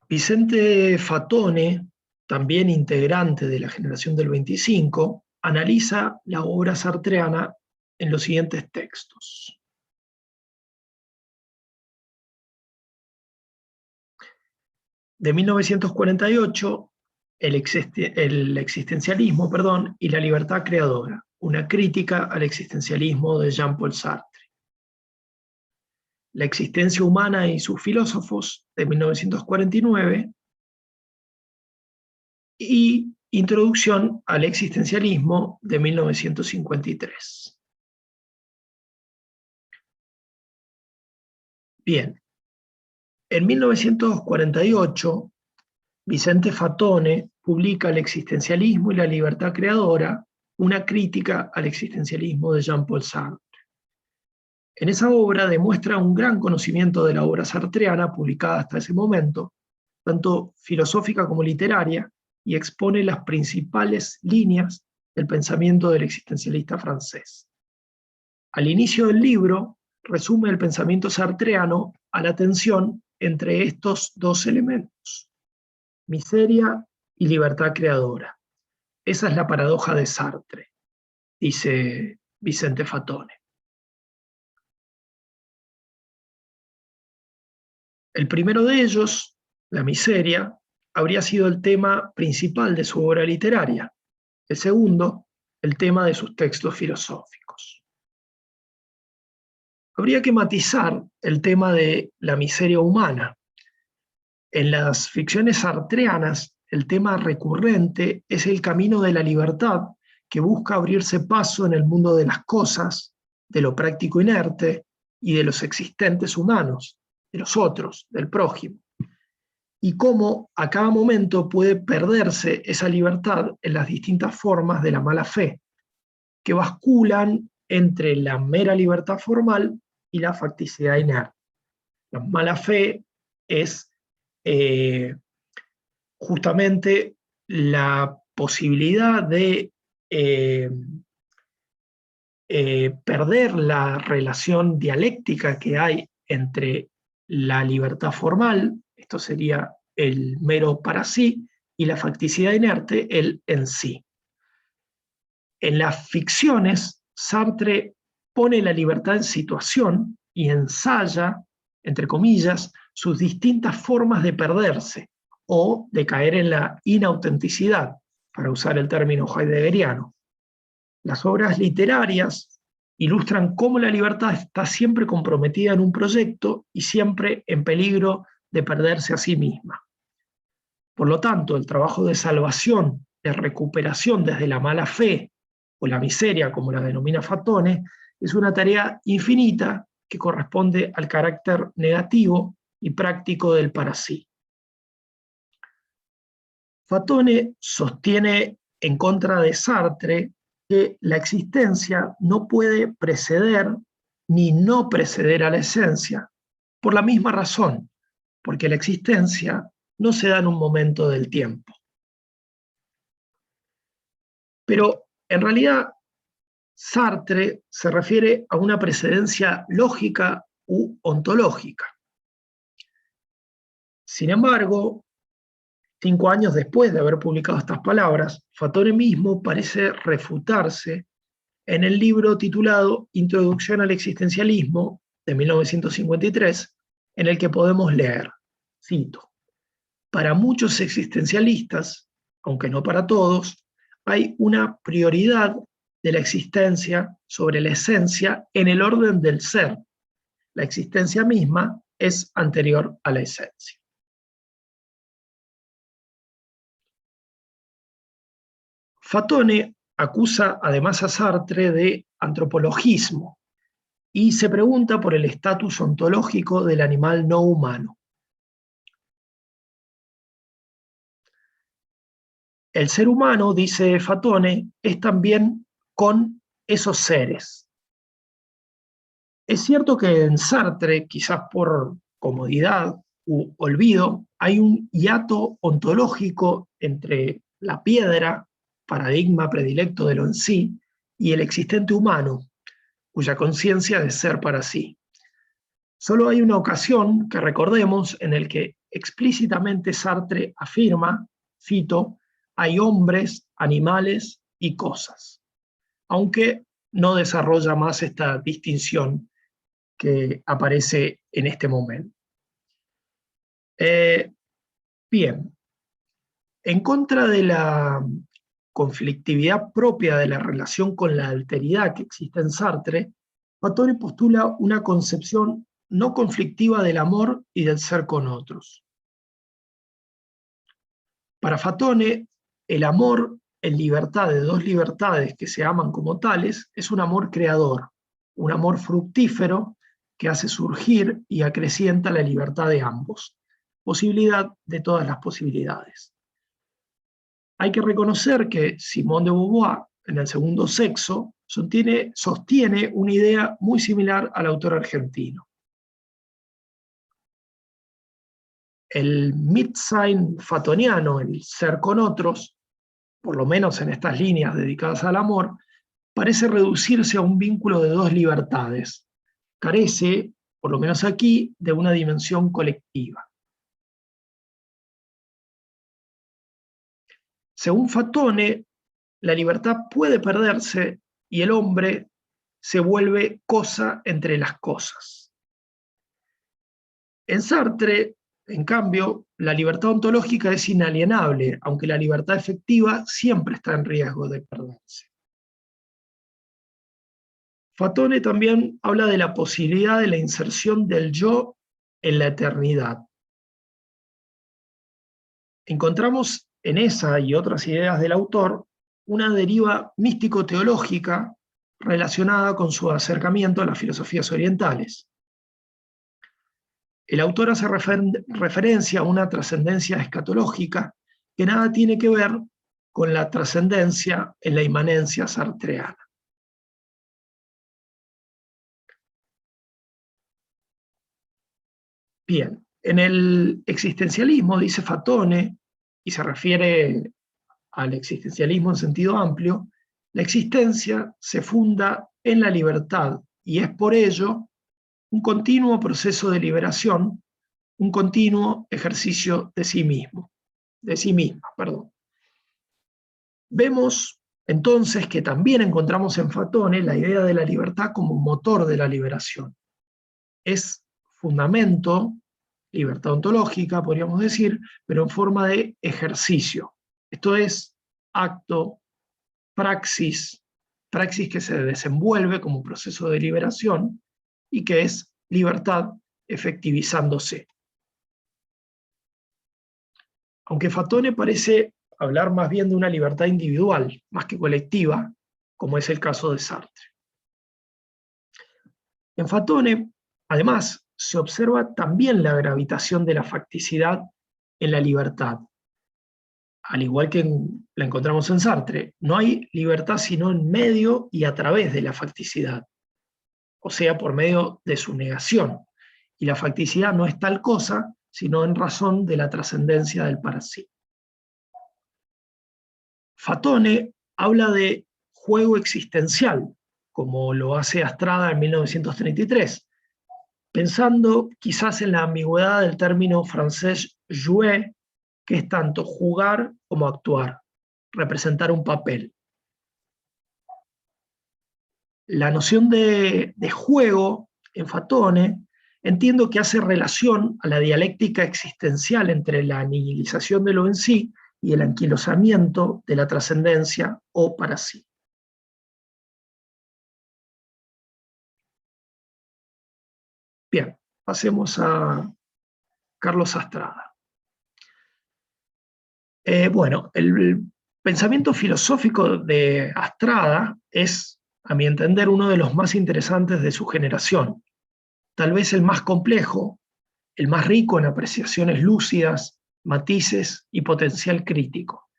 Vicente Fatone, también integrante de la generación del 25, analiza la obra sartreana en los siguientes textos. De 1948, el existencialismo, y la libertad creadora, una crítica al existencialismo de Jean-Paul Sartre. La existencia humana y sus filósofos, de 1949, y Introducción al existencialismo, de 1953. Bien, en 1948, Vicente Fatone publica El existencialismo y la libertad creadora, una crítica al existencialismo de Jean-Paul Sartre. En esa obra demuestra un gran conocimiento de la obra sartreana publicada hasta ese momento, tanto filosófica como literaria, y expone las principales líneas del pensamiento del existencialista francés. Al inicio del libro, resume el pensamiento sartreano a la tensión entre estos dos elementos: miseria y libertad creadora. Esa es la paradoja de Sartre, dice Vicente Fatone. El primero de ellos, la miseria, habría sido el tema principal de su obra literaria. El segundo, el tema de sus textos filosóficos. Habría que matizar el tema de la miseria humana. En las ficciones sartreanas, el tema recurrente es el camino de la libertad que busca abrirse paso en el mundo de las cosas, de lo práctico inerte y de los existentes humanos, de los otros, del prójimo. Y cómo a cada momento puede perderse esa libertad en las distintas formas de la mala fe, que basculan entre la mera libertad formal y la facticidad inerte. La mala fe es justamente la posibilidad de perder la relación dialéctica que hay entre la libertad formal, esto sería el mero para sí, y la facticidad inerte, el en sí. En las ficciones, Sartre pone la libertad en situación y ensaya, entre comillas, sus distintas formas de perderse o de caer en la inautenticidad, para usar el término heideggeriano. Las obras literarias ilustran cómo la libertad está siempre comprometida en un proyecto y siempre en peligro de perderse a sí misma. Por lo tanto, el trabajo de salvación, de recuperación desde la mala fe o la miseria, como la denomina Fatone, es una tarea infinita que corresponde al carácter negativo y práctico del para sí. Fatone sostiene en contra de Sartre que la existencia no puede preceder ni no preceder a la esencia, por la misma razón, porque la existencia no se da en un momento del tiempo. Pero en realidad Sartre se refiere a una precedencia lógica u ontológica. Sin embargo, 5 años después de haber publicado estas palabras, Fatone mismo parece refutarse en el libro titulado Introducción al existencialismo, de 1953, en el que podemos leer, cito: para muchos existencialistas, aunque no para todos, hay una prioridad de la existencia sobre la esencia en el orden del ser. La existencia misma es anterior a la esencia. Fatone acusa además a Sartre de antropologismo y se pregunta por el estatus ontológico del animal no humano. El ser humano, dice Fatone, es también con esos seres. Es cierto que en Sartre, quizás por comodidad u olvido, hay un hiato ontológico entre la piedra, paradigma predilecto de lo en sí, y el existente humano, cuya conciencia de ser para sí. Solo hay una ocasión que recordemos en el que explícitamente Sartre afirma, cito, hay hombres, animales y cosas, aunque no desarrolla más esta distinción que aparece en este momento. Bien, en contra de la conflictividad propia de la relación con la alteridad que existe en Sartre, Fatone postula una concepción no conflictiva del amor y del ser con otros. Para Fatone, el amor en libertad de dos libertades que se aman como tales es un amor creador, un amor fructífero que hace surgir y acrecienta la libertad de ambos, posibilidad de todas las posibilidades. Hay que reconocer que Simone de Beauvoir, en El segundo sexo, sostiene una idea muy similar al autor argentino. El Mitsein fatoniano, el ser con otros, por lo menos en estas líneas dedicadas al amor, parece reducirse a un vínculo de dos libertades. Carece, por lo menos aquí, de una dimensión colectiva. Según Fatone, la libertad puede perderse y el hombre se vuelve cosa entre las cosas. En Sartre, en cambio, la libertad ontológica es inalienable, aunque la libertad efectiva siempre está en riesgo de perderse. Fatone también habla de la posibilidad de la inserción del yo en la eternidad. Encontramos en esa y otras ideas del autor una deriva místico-teológica relacionada con su acercamiento a las filosofías orientales. El autor hace referencia a una trascendencia escatológica que nada tiene que ver con la trascendencia en la inmanencia sartreana. Bien, en el existencialismo, dice Fatone, y se refiere al existencialismo en sentido amplio, la existencia se funda en la libertad y es por ello un continuo proceso de liberación, un continuo ejercicio de sí misma. Vemos entonces que también encontramos en Fatone la idea de la libertad como motor de la liberación. Es fundamento, libertad ontológica, podríamos decir, pero en forma de ejercicio. Esto es acto, praxis que se desenvuelve como proceso de liberación y que es libertad efectivizándose. Aunque Fatone parece hablar más bien de una libertad individual, más que colectiva, como es el caso de Sartre. En Fatone, además, se observa también la gravitación de la facticidad en la libertad. Al igual que la encontramos en Sartre, no hay libertad sino en medio y a través de la facticidad, o sea, por medio de su negación. Y la facticidad no es tal cosa, sino en razón de la trascendencia del para sí. Fatone habla de juego existencial, como lo hace Astrada en 1933, pensando quizás en la ambigüedad del término francés jouer, que es tanto jugar como actuar, representar un papel. La noción de juego en Fatone entiendo que hace relación a la dialéctica existencial entre la nihilización de lo en sí y el anquilosamiento de la trascendencia o para sí. Bien, pasemos a Carlos Astrada. Bueno, el pensamiento filosófico de Astrada es, a mi entender, uno de los más interesantes de su generación, tal vez el más complejo, el más rico en apreciaciones lúcidas, matices y potencial crítico.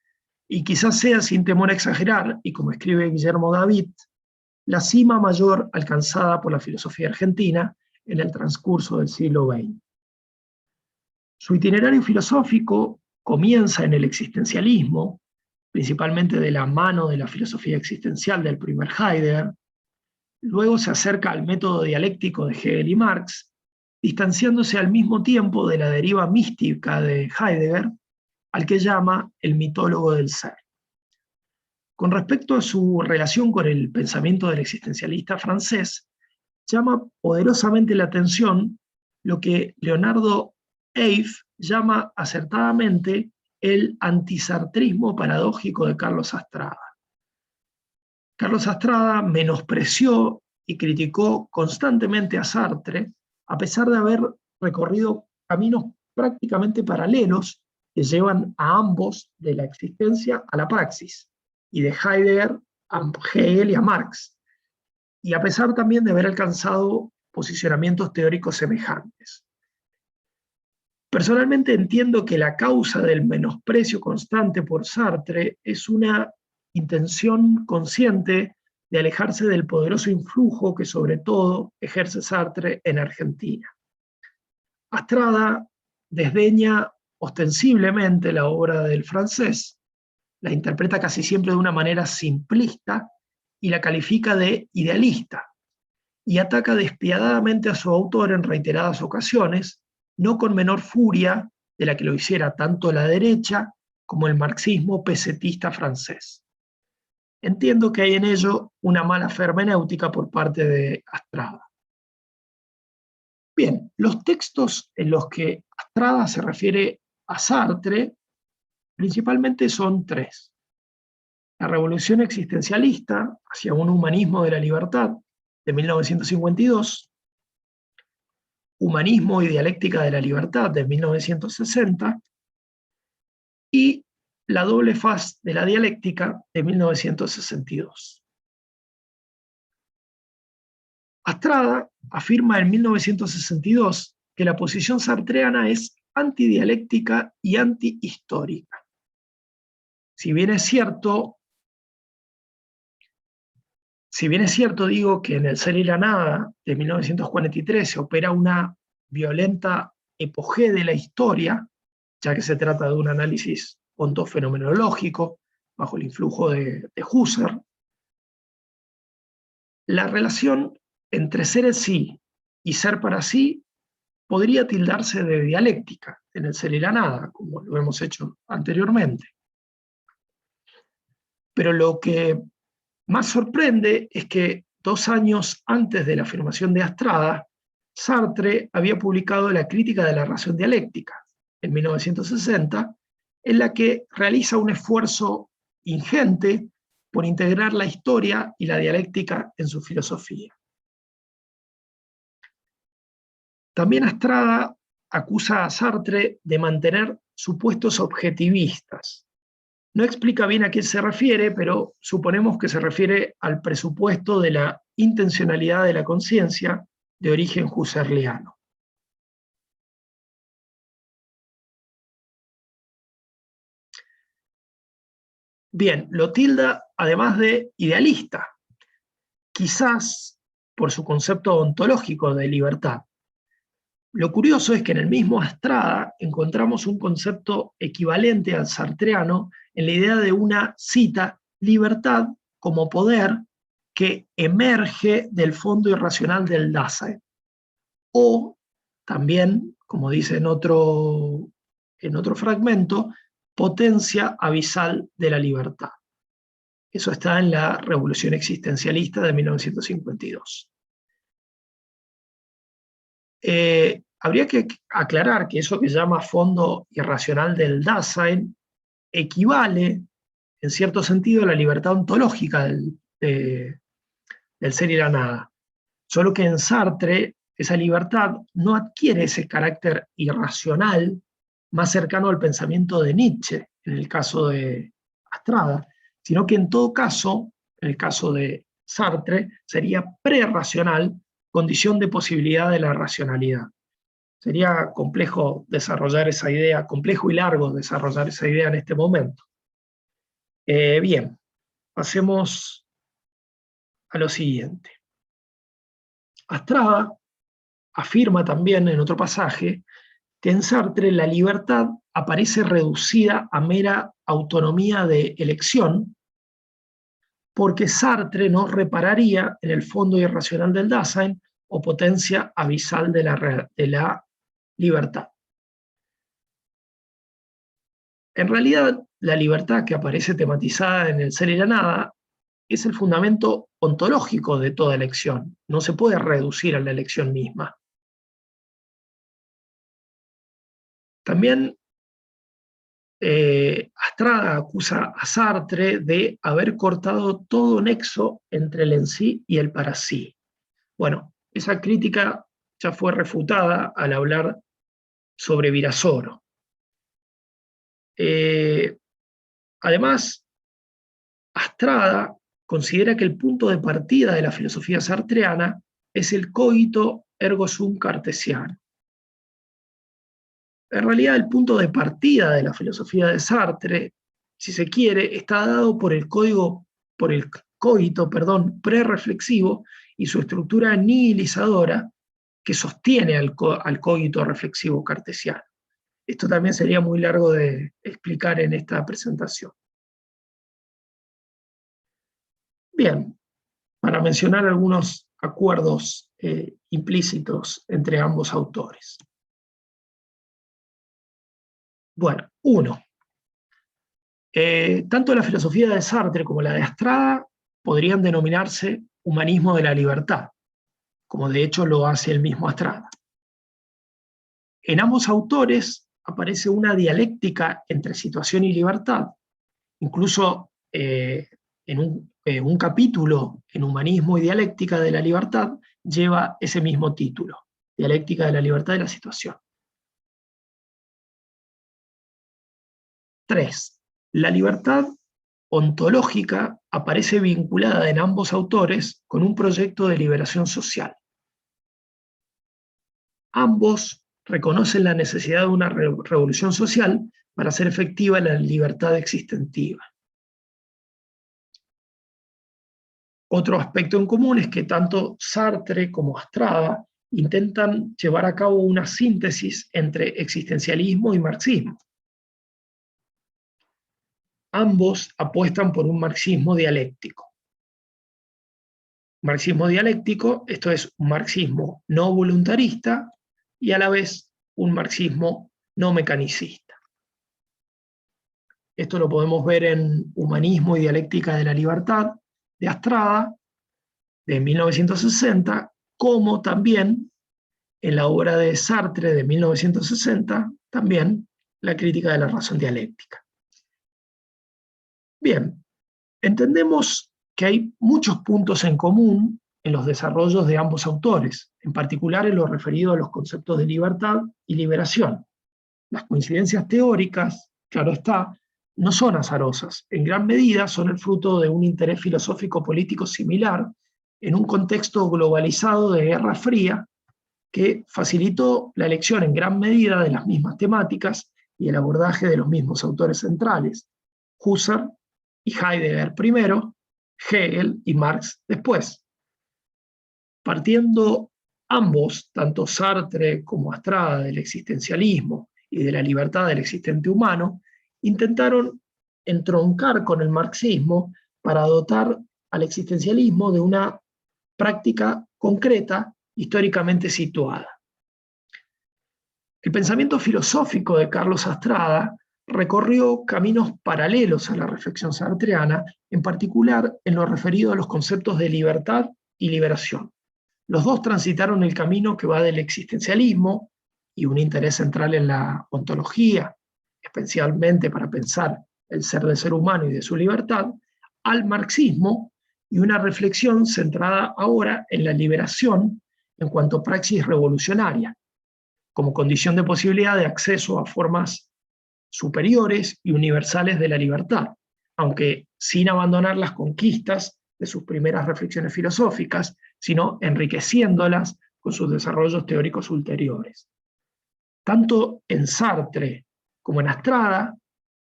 Y quizás sea, sin temor a exagerar, y como escribe Guillermo David, la cima mayor alcanzada por la filosofía argentina en el transcurso del siglo XX. Su itinerario filosófico comienza en el existencialismo, principalmente de la mano de la filosofía existencial del primer Heidegger, luego se acerca al método dialéctico de Hegel y Marx, distanciándose al mismo tiempo de la deriva mística de Heidegger, al que llama el mitólogo del ser. Con respecto a su relación con el pensamiento del existencialista francés, llama poderosamente la atención lo que Leonardo Eif llama acertadamente el antisartrismo paradójico de Carlos Astrada. Carlos Astrada menospreció y criticó constantemente a Sartre, a pesar de haber recorrido caminos prácticamente paralelos que llevan a ambos de la existencia a la praxis, y de Heidegger a Hegel y a Marx, y a pesar también de haber alcanzado posicionamientos teóricos semejantes. Personalmente entiendo que la causa del menosprecio constante por Sartre es una intención consciente de alejarse del poderoso influjo que sobre todo ejerce Sartre en Argentina. Astrada desdeña ostensiblemente la obra del francés, la interpreta casi siempre de una manera simplista y la califica de idealista, y ataca despiadadamente a su autor en reiteradas ocasiones, no con menor furia de la que lo hiciera tanto la derecha como el marxismo pesetista francés. Entiendo que hay en ello una mala hermenéutica por parte de Astrada. Bien, los textos en los que Astrada se refiere a Sartre principalmente son tres: La revolución existencialista hacia un humanismo de la libertad, de 1952, Humanismo y dialéctica de la libertad, de 1960, y La doble faz de la dialéctica, de 1962. Astrada afirma en 1962 que la posición sartreana es antidialéctica y antihistórica. Si bien es cierto, digo que en El ser y la nada, de 1943, se opera una violenta epogé de la historia, ya que se trata de un análisis ontofenomenológico bajo el influjo de Husserl, la relación entre ser en sí y ser para sí podría tildarse de dialéctica en El ser y la nada, como lo hemos hecho anteriormente. Pero lo que más sorprende es que 2 años antes de la afirmación de Astrada, Sartre había publicado La crítica de la razón dialéctica, en 1960, en la que realiza un esfuerzo ingente por integrar la historia y la dialéctica en su filosofía. También Astrada acusa a Sartre de mantener supuestos objetivistas. No explica bien a qué se refiere, pero suponemos que se refiere al presupuesto de la intencionalidad de la conciencia de origen husserliano. Bien, lo tilda además de idealista, quizás por su concepto ontológico de libertad. Lo curioso es que en el mismo Astrada encontramos un concepto equivalente al sartreano en la idea de una, cita, libertad como poder que emerge del fondo irracional del Dasein. O también, como dice en otro fragmento, potencia abisal de la libertad. Eso está en la Revolución Existencialista de 1952. Habría que aclarar que eso que llama fondo irracional del Dasein equivale, en cierto sentido, a la libertad ontológica del ser y la nada. Solo que en Sartre esa libertad no adquiere ese carácter irracional más cercano al pensamiento de Nietzsche, en el caso de Astrada, sino que en todo caso, en el caso de Sartre, sería prerracional, condición de posibilidad de la racionalidad. Sería complejo desarrollar esa idea, complejo y largo desarrollar esa idea en este momento. Bien, pasemos a lo siguiente. Astrada afirma también en otro pasaje que en Sartre la libertad aparece reducida a mera autonomía de elección, porque Sartre no repararía en el fondo irracional del Dasein o potencia abisal de la libertad. En realidad, la libertad que aparece tematizada en El ser y la nada es el fundamento ontológico de toda elección. No se puede reducir a la elección misma. También Astrada acusa a Sartre de haber cortado todo nexo entre el en sí y el para sí. Bueno, esa crítica ya fue refutada al hablar sobre Virasoro. Además, Astrada considera que el punto de partida de la filosofía sartreana es el cogito ergo sum cartesiano. En realidad, el punto de partida de la filosofía de Sartre, si se quiere, está dado por el cogito, prerreflexivo y su estructura nihilizadora que sostiene al cogito reflexivo cartesiano. Esto también sería muy largo de explicar en esta presentación. Bien, para mencionar algunos acuerdos implícitos entre ambos autores. Bueno, uno, tanto la filosofía de Sartre como la de Astrada podrían denominarse humanismo de la libertad, como de hecho lo hace el mismo Astrada. En ambos autores aparece una dialéctica entre situación y libertad, incluso en un capítulo en Humanismo y Dialéctica de la Libertad lleva ese mismo título, Dialéctica de la Libertad y la Situación. 3. La libertad ontológica aparece vinculada en ambos autores con un proyecto de liberación social. Ambos reconocen la necesidad de una revolución social para hacer efectiva la libertad existentiva. Otro aspecto en común es que tanto Sartre como Astrada intentan llevar a cabo una síntesis entre existencialismo y marxismo. Ambos apuestan por un marxismo dialéctico. Marxismo dialéctico, esto es un marxismo no voluntarista y a la vez un marxismo no mecanicista. Esto lo podemos ver en Humanismo y Dialéctica de la Libertad de Astrada, de 1960, como también en la obra de Sartre de 1960, también La crítica de la razón dialéctica. Bien, entendemos que hay muchos puntos en común en los desarrollos de ambos autores, en particular en lo referido a los conceptos de libertad y liberación. Las coincidencias teóricas, claro está, no son azarosas, en gran medida son el fruto de un interés filosófico-político similar en un contexto globalizado de Guerra Fría que facilitó la elección en gran medida de las mismas temáticas y el abordaje de los mismos autores centrales, Husserl y Heidegger primero, Hegel y Marx después. Partiendo ambos, tanto Sartre como Astrada, del existencialismo y de la libertad del existente humano, intentaron entroncar con el marxismo para dotar al existencialismo de una práctica concreta históricamente situada. El pensamiento filosófico de Carlos Astrada recorrió caminos paralelos a la reflexión sartreana, en particular en lo referido a los conceptos de libertad y liberación. Los dos transitaron el camino que va del existencialismo y un interés central en la ontología, especialmente para pensar el ser del ser humano y de su libertad, al marxismo y una reflexión centrada ahora en la liberación en cuanto a praxis revolucionaria, como condición de posibilidad de acceso a formas superiores y universales de la libertad, aunque sin abandonar las conquistas de sus primeras reflexiones filosóficas, sino enriqueciéndolas con sus desarrollos teóricos ulteriores. Tanto en Sartre como en Astrada,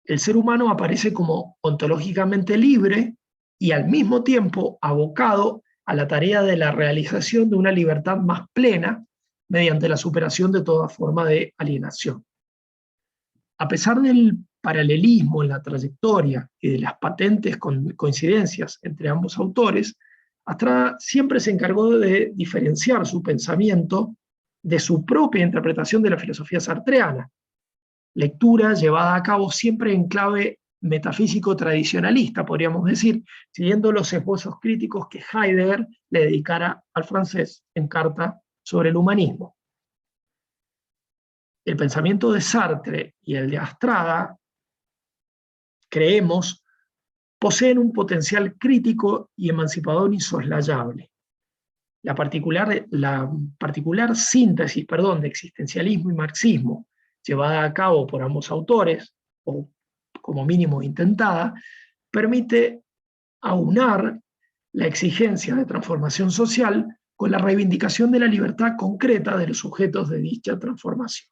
el ser humano aparece como ontológicamente libre y al mismo tiempo abocado a la tarea de la realización de una libertad más plena mediante la superación de toda forma de alienación. A pesar del paralelismo en la trayectoria y de las patentes coincidencias entre ambos autores, Astrada siempre se encargó de diferenciar su pensamiento de su propia interpretación de la filosofía sartreana, lectura llevada a cabo siempre en clave metafísico tradicionalista, podríamos decir, siguiendo los esbozos críticos que Heidegger le dedicara al francés en Carta sobre el humanismo. El pensamiento de Sartre y el de Astrada, creemos, poseen un potencial crítico y emancipador insoslayable. La particular síntesis de existencialismo y marxismo, llevada a cabo por ambos autores, o como mínimo intentada, permite aunar la exigencia de transformación social con la reivindicación de la libertad concreta de los sujetos de dicha transformación.